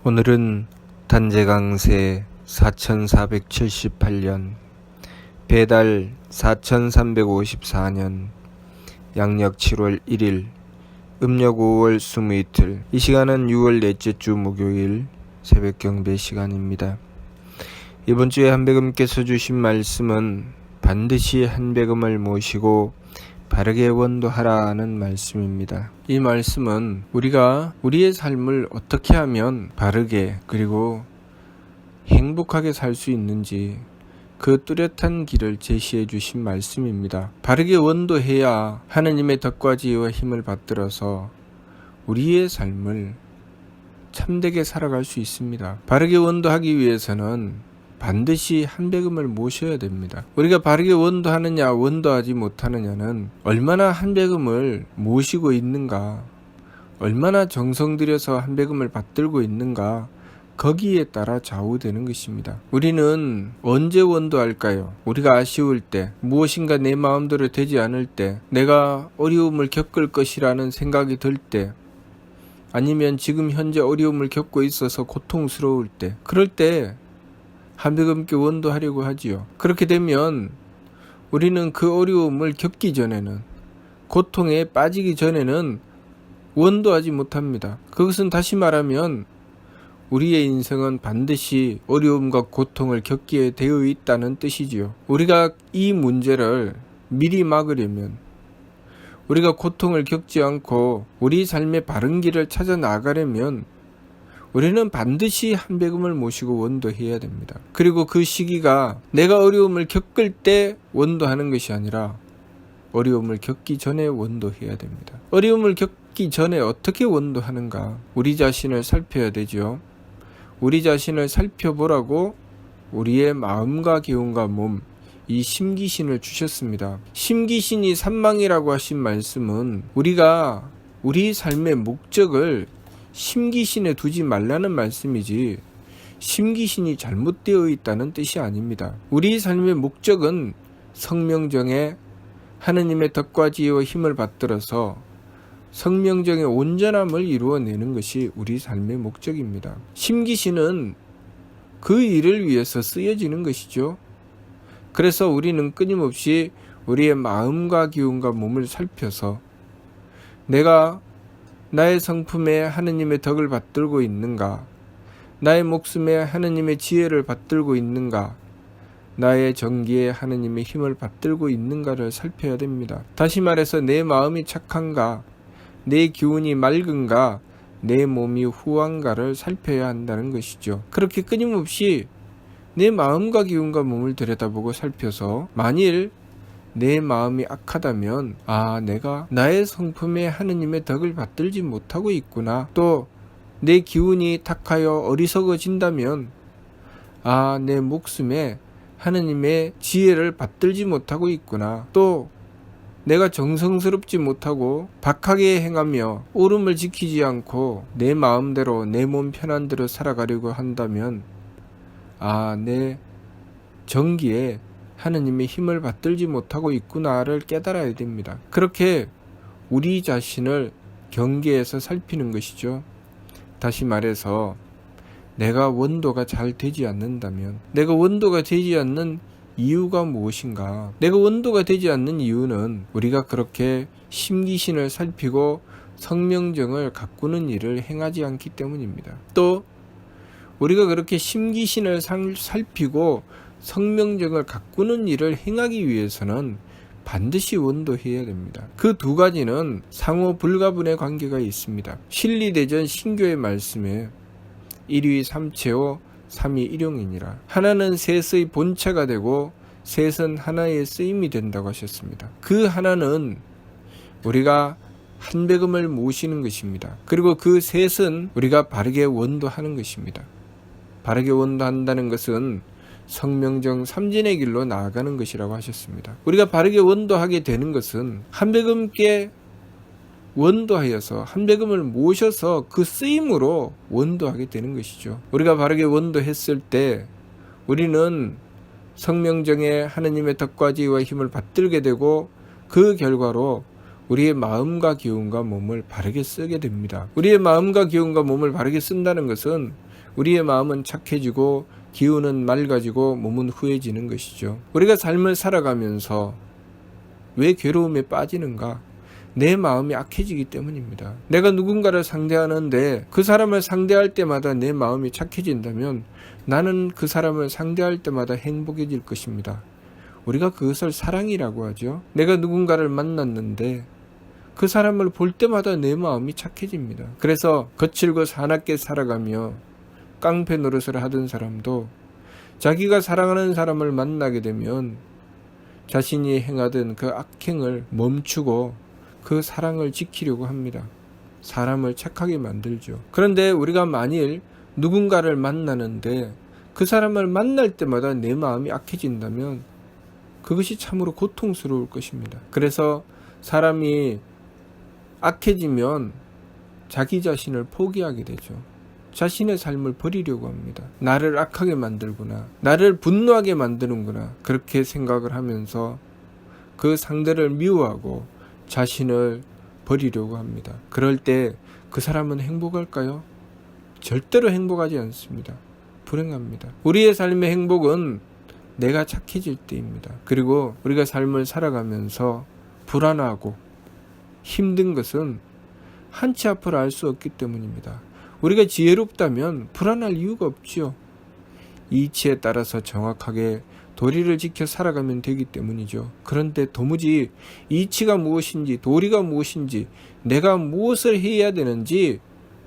오늘은 단재강세 4478년 배달 4354년 양력 7월 1일 음력 5월 20이틀. 이 시간은 6월 넷째 주 목요일 새벽 경배 시간입니다. 이번 주에 한백음께서 주신 말씀은 반드시 한백음을 모시고 바르게 원도하라는 말씀입니다. 이 말씀은 우리가 우리의 삶을 어떻게 하면 바르게 그리고 행복하게 살 수 있는지 그 뚜렷한 길을 제시해 주신 말씀입니다. 바르게 원도해야 하느님의 덕과 지혜와 힘을 받들어서 우리의 삶을 참되게 살아갈 수 있습니다. 바르게 원도하기 위해서는 반드시 한백음을 모셔야 됩니다. 우리가 바르게 원도하느냐 원도하지 못하느냐는 얼마나 한백음을 모시고 있는가, 얼마나 정성 들여서 한백음을 받들고 있는가, 거기에 따라 좌우되는 것입니다. 우리는 언제 원도할까요? 우리가 아쉬울 때, 무엇인가 내 마음대로 되지 않을 때, 내가 어려움을 겪을 것이라는 생각이 들 때, 아니면 지금 현재 어려움을 겪고 있어서 고통스러울 때, 그럴 때 한백음께 원도하려고 하지요. 그렇게 되면 우리는 그 어려움을 겪기 전에는, 고통에 빠지기 전에는 원도하지 못합니다. 그것은 다시 말하면 우리의 인생은 반드시 어려움과 고통을 겪게 되어 있다는 뜻이지요. 우리가 이 문제를 미리 막으려면, 우리가 고통을 겪지 않고 우리 삶의 바른 길을 찾아 나가려면 우리는 반드시 한백음을 모시고 원도해야 됩니다. 그리고 그 시기가 내가 어려움을 겪을 때 원도하는 것이 아니라 어려움을 겪기 전에 원도해야 됩니다. 어려움을 겪기 전에 어떻게 원도하는가? 우리 자신을 살펴야 되죠. 우리 자신을 살펴보라고 우리의 마음과 기운과 몸, 이 심기신을 주셨습니다. 심기신이 산망이라고 하신 말씀은 우리가 우리 삶의 목적을 심기신에 두지 말라는 말씀이지 심기신이 잘못되어 있다는 뜻이 아닙니다. 우리 삶의 목적은 성명정에 하느님의 덕과 지혜와 힘을 받들어서 성명정의 온전함을 이루어내는 것이 우리 삶의 목적입니다. 심기신은 그 일을 위해서 쓰여지는 것이죠. 그래서 우리는 끊임없이 우리의 마음과 기운과 몸을 살펴서 내가 나의 성품에 하느님의 덕을 받들고 있는가? 나의 목숨에 하느님의 지혜를 받들고 있는가? 나의 정기에 하느님의 힘을 받들고 있는가를 살펴야 됩니다. 다시 말해서 내 마음이 착한가? 내 기운이 맑은가? 내 몸이 후한가를 살펴야 한다는 것이죠. 그렇게 끊임없이 내 마음과 기운과 몸을 들여다보고 살펴서 만일 내 마음이 악하다면 내가 나의 성품에 하느님의 덕을 받들지 못하고 있구나. 또 내 기운이 탁하여 어리석어진다면 내 목숨에 하느님의 지혜를 받들지 못하고 있구나. 또 내가 정성스럽지 못하고 박하게 행하며 옳음을 지키지 않고 내 마음대로 내 몸 편한 대로 살아가려고 한다면 내 정기에 하느님의 힘을 받들지 못하고 있구나를 깨달아야 됩니다. 그렇게 우리 자신을 경계해서 살피는 것이죠. 다시 말해서 내가 원도가 잘 되지 않는다면, 내가 원도가 되지 않는 이유가 무엇인가? 내가 원도가 되지 않는 이유는 우리가 그렇게 심기신을 살피고 성명정을 가꾸는 일을 행하지 않기 때문입니다. 또 우리가 그렇게 심기신을 살피고 성명정을 가꾸는 일을 행하기 위해서는 반드시 원도해야 됩니다. 그 두 가지는 상호 불가분의 관계가 있습니다. 신리대전 신교의 말씀에 일위 삼체오 삼위 일용이니라. 하나는 셋의 본체가 되고 셋은 하나의 쓰임이 된다고 하셨습니다. 그 하나는 우리가 한백음을 모시는 것입니다. 그리고 그 셋은 우리가 바르게 원도하는 것입니다. 바르게 원도한다는 것은 성명정 삼진의 길로 나아가는 것이라고 하셨습니다. 우리가 바르게 원도하게 되는 것은 한백음께 원도하여서 한백음을 모셔서 그 쓰임으로 원도하게 되는 것이죠. 우리가 바르게 원도했을 때 우리는 성명정에 하느님의 덕과 지혜와 힘을 받들게 되고 그 결과로 우리의 마음과 기운과 몸을 바르게 쓰게 됩니다. 우리의 마음과 기운과 몸을 바르게 쓴다는 것은 우리의 마음은 착해지고 기운은 맑아지고 몸은 후해지는 것이죠. 우리가 삶을 살아가면서 왜 괴로움에 빠지는가? 내 마음이 악해지기 때문입니다. 내가 누군가를 상대하는데 그 사람을 상대할 때마다 내 마음이 착해진다면 나는 그 사람을 상대할 때마다 행복해질 것입니다. 우리가 그것을 사랑이라고 하죠. 내가 누군가를 만났는데 그 사람을 볼 때마다 내 마음이 착해집니다. 그래서 거칠고 사납게 살아가며 깡패 노릇을 하던 사람도 자기가 사랑하는 사람을 만나게 되면 자신이 행하던 그 악행을 멈추고 그 사랑을 지키려고 합니다. 사람을 착하게 만들죠. 그런데 우리가 만일 누군가를 만나는데 그 사람을 만날 때마다 내 마음이 악해진다면 그것이 참으로 고통스러울 것입니다. 그래서 사람이 악해지면 자기 자신을 포기하게 되죠. 자신의 삶을 버리려고 합니다. 나를 악하게 만들구나, 나를 분노하게 만드는구나, 그렇게 생각을 하면서 그 상대를 미워하고 자신을 버리려고 합니다. 그럴 때 그 사람은 행복할까요? 절대로 행복하지 않습니다. 불행합니다. 우리의 삶의 행복은 내가 착해질 때입니다. 그리고 우리가 삶을 살아가면서 불안하고 힘든 것은 한치 앞을 알 수 없기 때문입니다. 우리가 지혜롭다면 불안할 이유가 없지요. 이치에 따라서 정확하게 도리를 지켜 살아가면 되기 때문이죠. 그런데 도무지 이치가 무엇인지 도리가 무엇인지 내가 무엇을 해야 되는지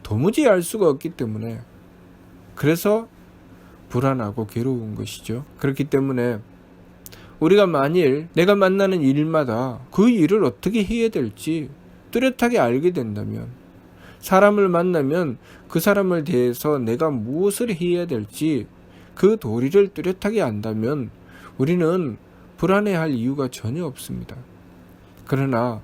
도무지 알 수가 없기 때문에 그래서 불안하고 괴로운 것이죠. 그렇기 때문에 우리가 만일 내가 만나는 일마다 그 일을 어떻게 해야 될지 뚜렷하게 알게 된다면, 사람을 만나면 그 사람을 대해서 내가 무엇을 해야 될지 그 도리를 뚜렷하게 안다면 우리는 불안해할 이유가 전혀 없습니다. 그러나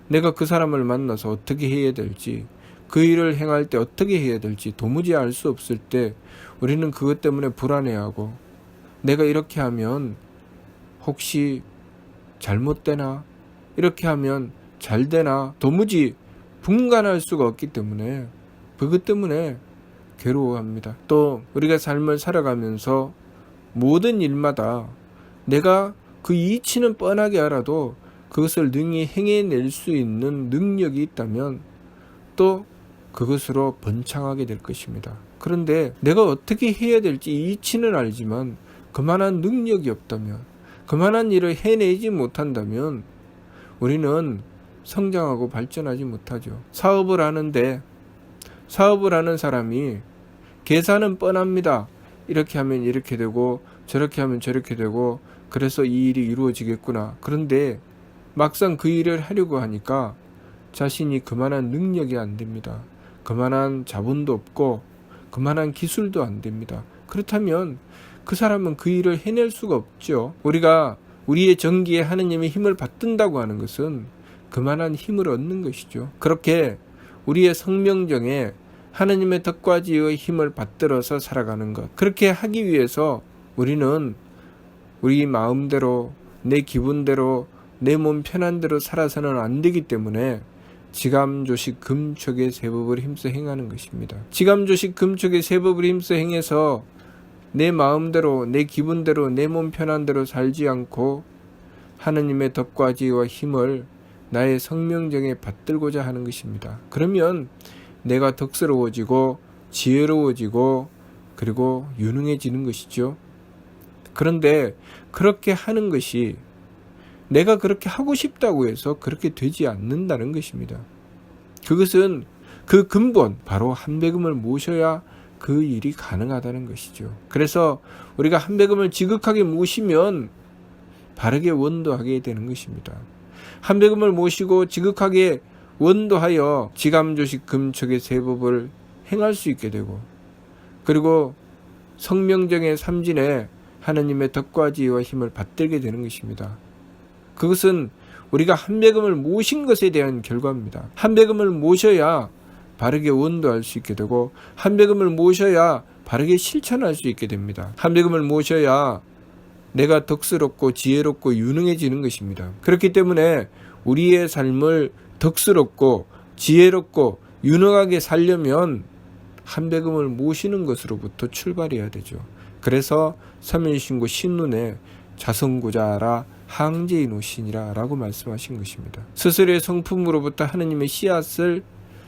내가 그 사람을 만나서 어떻게 해야 될지, 그 일을 행할 때 어떻게 해야 될지 도무지 알 수 없을 때 우리는 그것 때문에 불안해하고, 내가 이렇게 하면 혹시 잘못되나? 이렇게 하면 잘되나? 도무지 분간할 수가 없기 때문에 그것 때문에 괴로워합니다. 또 우리가 삶을 살아가면서 모든 일마다 내가 그 이치는 뻔하게 알아도 그것을 능히 행해낼 수 있는 능력이 있다면 또 그것으로 번창하게 될 것입니다. 그런데 내가 어떻게 해야 될지 이치는 알지만 그만한 능력이 없다면, 그만한 일을 해내지 못한다면 우리는 성장하고 발전하지 못하죠. 사업을 하는데 사업을 하는 사람이 계산은 뻔합니다. 이렇게 하면 이렇게 되고 저렇게 하면 저렇게 되고 그래서 이 일이 이루어지겠구나. 그런데 막상 그 일을 하려고 하니까 자신이 그만한 능력이 안 됩니다. 그만한 자본도 없고 그만한 기술도 안 됩니다. 그렇다면 그 사람은 그 일을 해낼 수가 없죠. 우리가 우리의 정기에 하느님의 힘을 받든다고 하는 것은 그만한 힘을 얻는 것이죠. 그렇게 우리의 성명정에 하느님의 덕과 지혜의 힘을 받들어서 살아가는 것, 그렇게 하기 위해서 우리는 우리 마음대로, 내 기분대로, 내 몸 편한 대로 살아서는 안 되기 때문에 지감조식 금촉의 세법을 힘써 행하는 것입니다. 지감조식 금촉의 세법을 힘써 행해서 내 마음대로, 내 기분대로, 내 몸 편한 대로 살지 않고 하느님의 덕과 지혜와 힘을 나의 성명정에 받들고자 하는 것입니다. 그러면 내가 덕스러워지고 지혜로워지고 그리고 유능해지는 것이죠. 그런데 그렇게 하는 것이 내가 그렇게 하고 싶다고 해서 그렇게 되지 않는다는 것입니다. 그것은 그 근본, 바로 한배금을 모셔야 그 일이 가능하다는 것이죠. 그래서 우리가 한배금을 지극하게 모시면 바르게 원도하게 되는 것입니다. 한배금을 모시고 지극하게 원도하여 지감조식 금촉의 세법을 행할 수 있게 되고, 그리고 성명정의 삼진에 하느님의 덕과 지혜와 힘을 받들게 되는 것입니다. 그것은 우리가 한배금을 모신 것에 대한 결과입니다. 한배금을 모셔야 바르게 원도할 수 있게 되고, 한배금을 모셔야 바르게 실천할 수 있게 됩니다. 한배금을 모셔야 내가 덕스럽고 지혜롭고 유능해지는 것입니다. 그렇기 때문에 우리의 삶을 덕스럽고 지혜롭고 유능하게 살려면 한배금을 모시는 것으로부터 출발해야 되죠. 그래서 삼일신고 신눈에 자성구자라 항제이노신이라 라고 말씀하신 것입니다. 스스로의 성품으로부터 하느님의 씨앗을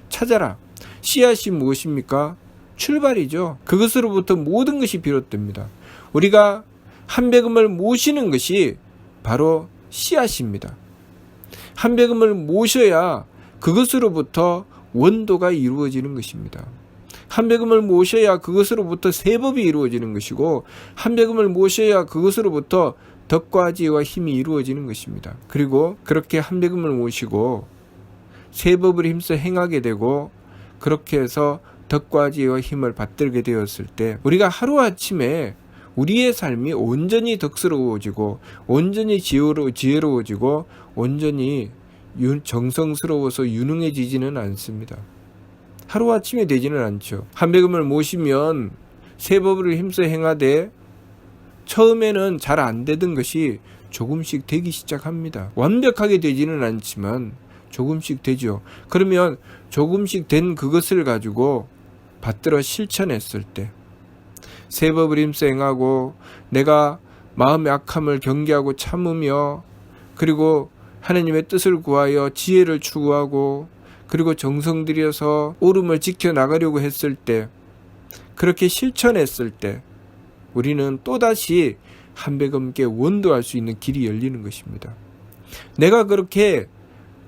찾아라. 씨앗이 무엇입니까? 출발이죠. 그것으로부터 모든 것이 비롯됩니다. 우리가 한배금을 모시는 것이 바로 씨앗입니다. 한배금을 모셔야 그것으로부터 원도가 이루어지는 것입니다. 한배금을 모셔야 그것으로부터 세법이 이루어지는 것이고, 한배금을 모셔야 그것으로부터 덕과 지혜와 힘이 이루어지는 것입니다. 그리고 그렇게 한배금을 모시고 세법을 힘써 행하게 되고, 그렇게 해서 덕과 지혜와 힘을 받들게 되었을 때 우리가 하루아침에 우리의 삶이 온전히 덕스러워지고 온전히 지혜로워지고 온전히 정성스러워서 유능해지지는 않습니다. 하루아침에 되지는 않죠. 한배금을 모시면 세법을 힘써 행하되 처음에는 잘 안 되던 것이 조금씩 되기 시작합니다. 완벽하게 되지는 않지만 조금씩 되죠. 그러면 조금씩 된 그것을 가지고 받들어 실천했을 때 세법을 힘써 행하고 내가 마음의 악함을 경계하고 참으며, 그리고 하나님의 뜻을 구하여 지혜를 추구하고, 그리고 정성 들여서 옳음을 지켜나가려고 했을 때, 그렇게 실천했을 때 우리는 또다시 한배금께 원도할 수 있는 길이 열리는 것입니다. 내가 그렇게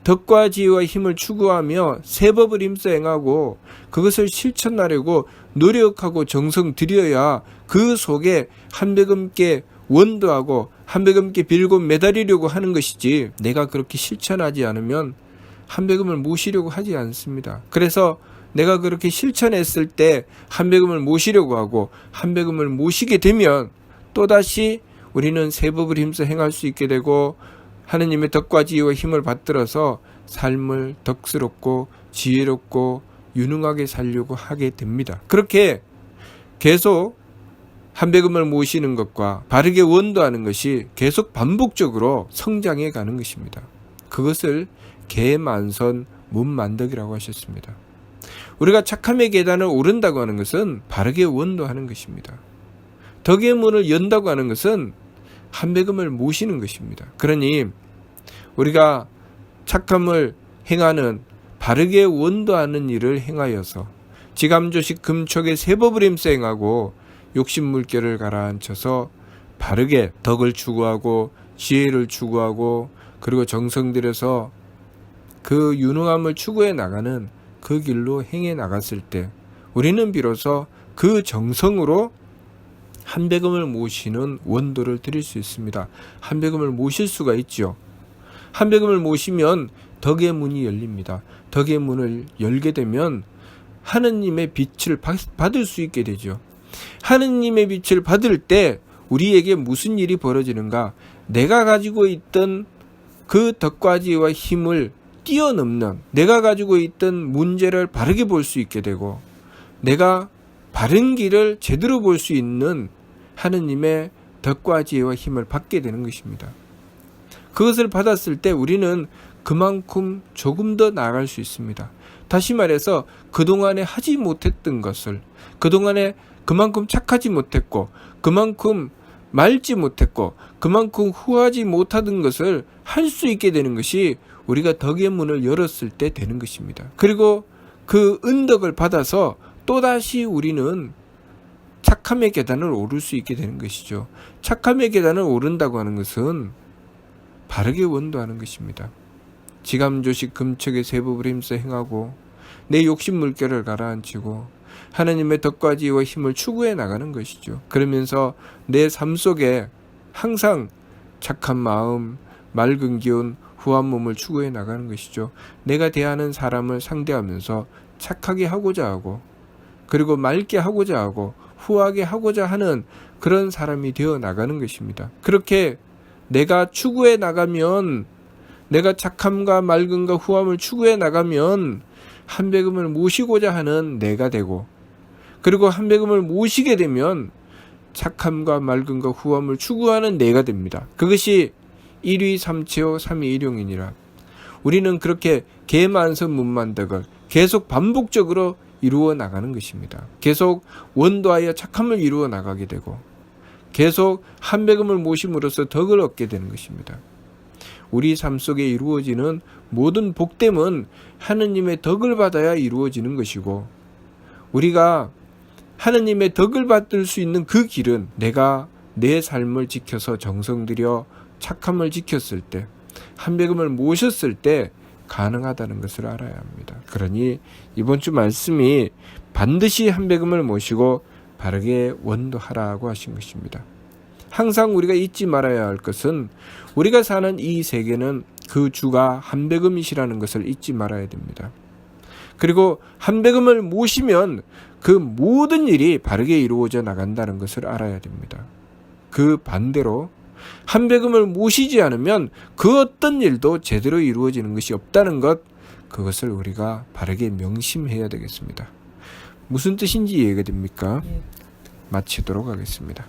덕과 지혜와 힘을 추구하며 세법을 힘써 행하고 그것을 실천하려고 노력하고 정성 들여야 그 속에 한배금께 원도하고 한배금께 빌고 매달리려고 하는 것이지, 내가 그렇게 실천하지 않으면 한배금을 모시려고 하지 않습니다. 그래서 내가 그렇게 실천했을 때 한배금을 모시려고 하고, 한배금을 모시게 되면 또다시 우리는 세법을 힘써 행할 수 있게 되고 하느님의 덕과 지혜와 힘을 받들어서 삶을 덕스럽고 지혜롭고 유능하게 살려고 하게 됩니다. 그렇게 계속 한배금을 모시는 것과 바르게 원도하는 것이 계속 반복적으로 성장해 가는 것입니다. 그것을 개만선 문만덕이라고 하셨습니다. 우리가 착함의 계단을 오른다고 하는 것은 바르게 원도하는 것입니다. 덕의 문을 연다고 하는 것은 한배금을 모시는 것입니다. 그러니 우리가 착함을 행하는, 바르게 원도하는 일을 행하여서 지감조식 금촉의 세법을 힘써 행하고 욕심물결을 가라앉혀서 바르게 덕을 추구하고 지혜를 추구하고 그리고 정성 들여서 그 유능함을 추구해 나가는 그 길로 행해 나갔을 때 우리는 비로소 그 정성으로 한배금을 모시는 원도를 드릴 수 있습니다. 한배금을 모실 수가 있죠. 한배금을 모시면 덕의 문이 열립니다. 덕의 문을 열게 되면 하느님의 빛을 받을 수 있게 되죠. 하느님의 빛을 받을 때 우리에게 무슨 일이 벌어지는가? 내가 가지고 있던 그 덕과 지혜와 힘을 뛰어넘는, 내가 가지고 있던 문제를 바르게 볼 수 있게 되고 내가 바른 길을 제대로 볼 수 있는 하느님의 덕과 지혜와 힘을 받게 되는 것입니다. 그것을 받았을 때 우리는 그만큼 조금 더 나아갈 수 있습니다. 다시 말해서 그동안에 하지 못했던 것을, 그동안에 그만큼 착하지 못했고 그만큼 맑지 못했고 그만큼 후하지 못하던 것을 할 수 있게 되는 것이 우리가 덕의 문을 열었을 때 되는 것입니다. 그리고 그 은덕을 받아서 또다시 우리는 착함의 계단을 오를 수 있게 되는 것이죠. 착함의 계단을 오른다고 하는 것은 바르게 원도하는 것입니다. 지감조식 금척의 세법을 힘써 행하고 내 욕심 물결을 가라앉히고 하나님의 덕과 지혜와 힘을 추구해 나가는 것이죠. 그러면서 내 삶 속에 항상 착한 마음, 맑은 기운, 후한 몸을 추구해 나가는 것이죠. 내가 대하는 사람을 상대하면서 착하게 하고자 하고 그리고 맑게 하고자 하고 후하게 하고자 하는 그런 사람이 되어 나가는 것입니다. 그렇게 내가 추구해 나가면, 내가 착함과 맑음과 후함을 추구해 나가면 한배금을 모시고자 하는 내가 되고, 그리고 한배금을 모시게 되면 착함과 맑음과 후함을 추구하는 내가 됩니다. 그것이 일위 삼체호 삼위일용이니라. 우리는 그렇게 개만선 문만덕을 계속 반복적으로 이루어 나가는 것입니다. 계속 원도하여 착함을 이루어 나가게 되고 계속 한배금을 모심으로써 덕을 얻게 되는 것입니다. 우리 삶 속에 이루어지는 모든 복됨은 하느님의 덕을 받아야 이루어지는 것이고 우리가 하느님의 덕을 받을 수 있는 그 길은 내가 내 삶을 지켜서 정성 들여 착함을 지켰을 때 한배금을 모셨을 때 가능하다는 것을 알아야 합니다. 그러니 이번 주 말씀이 반드시 한배금을 모시고 바르게 원도하라고 하신 것입니다. 항상 우리가 잊지 말아야 할 것은 우리가 사는 이 세계는 그 주가 한배금이시라는 것을 잊지 말아야 됩니다. 그리고 한배금을 모시면 그 모든 일이 바르게 이루어져 나간다는 것을 알아야 됩니다. 그 반대로 한배금을 모시지 않으면 그 어떤 일도 제대로 이루어지는 것이 없다는 것, 그것을 우리가 바르게 명심해야 되겠습니다. 무슨 뜻인지 이해가 됩니까? 마치도록 하겠습니다.